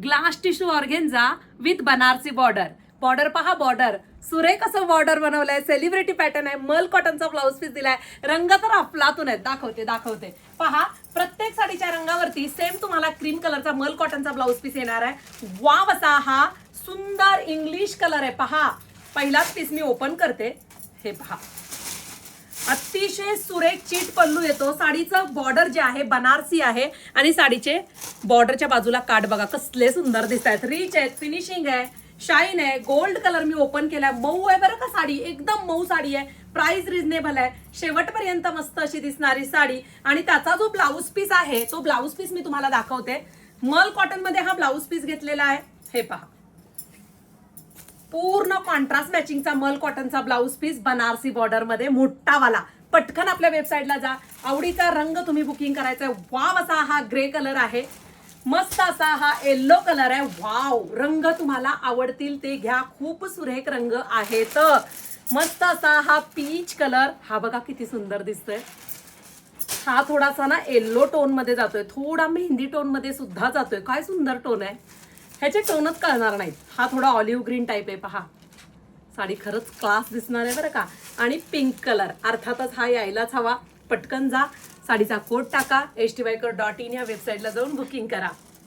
Glass tissue organza with Banarasi border. Border पहा, border सुरेख असं बॉर्डर बनवलंय. सेलिब्रिटी पॅटर्न आहे. मल कॉटनचा ब्लाऊज पीस दिलाय. रंग तर अफलातून आहेत. दाखवते पहा. प्रत्येक साडीच्या रंगावरती सेम तुम्हाला क्रीम कलरचा मल कॉटनचा ब्लाऊज पीस येणार आहे. वाव असा हा सुंदर इंग्लिश कलर आहे. पहा, पहिलाच पीस मी ओपन करते. हे पहा, अतिशय सुरेख चीट पल्लू येतो. साडीचं बॉर्डर जे आहे बनारसी आहे आणि साडीचे बॉर्डरच्या बाजूला काठ बघा कसले सुंदर दिसत आहेत. रिच आहेत, फिनिशिंग आहे, शाईन आहे. गोल्ड कलर मी ओपन केलाय. मऊ आहे बरं का साडी, एकदम मऊ साडी आहे. प्राइस रिझनेबल आहे. शेवटपर्यंत मस्त अशी दिसणारी साडी. आणि त्याचा जो ब्लाऊज पीस आहे तो ब्लाऊज पीस मी तुम्हाला दाखवते. मल कॉटन मध्ये हा ब्लाऊज पीस घेतलेला आहे. हे पहा, पूर्ण कॉन्ट्रास्ट मॅचिंगचा मल कॉटनचा ब्लाऊज पीस बनारसी बॉर्डर मध्ये मोठावाला. पटकन आपल्या वेबसाईटला जा. आवडीचा रंग तुम्ही बुकिंग करायचा. वाव असा हा ग्रे कलर आहे. मस्त असा हा येल्लो कलर आहे. वाव, रंग तुम्हाला आवडतील ते घ्या. खूप सुरेख रंग आहेत. मस्त असा हा पीच कलर. हा बघा किती सुंदर दिसतोय. हा थोडासा ना येल्लो टोन मध्ये जातोय, थोडा मेहंदी टोन मध्ये सुद्धा जातोय. काय सुंदर टोन आहे. ह्याचे टोनच कळणार नाहीत. हा थोडा ऑलिव्ह ग्रीन टाईप आहे. पहा, साडी खरंच क्लास दिसणार आहे बरं का. आणि पिंक कलर अर्थातच हा यायलाच हवा. पटकन जा, साडीचा कोड टाका, htbyker.in या वेबसाईटला जाऊन बुकिंग करा.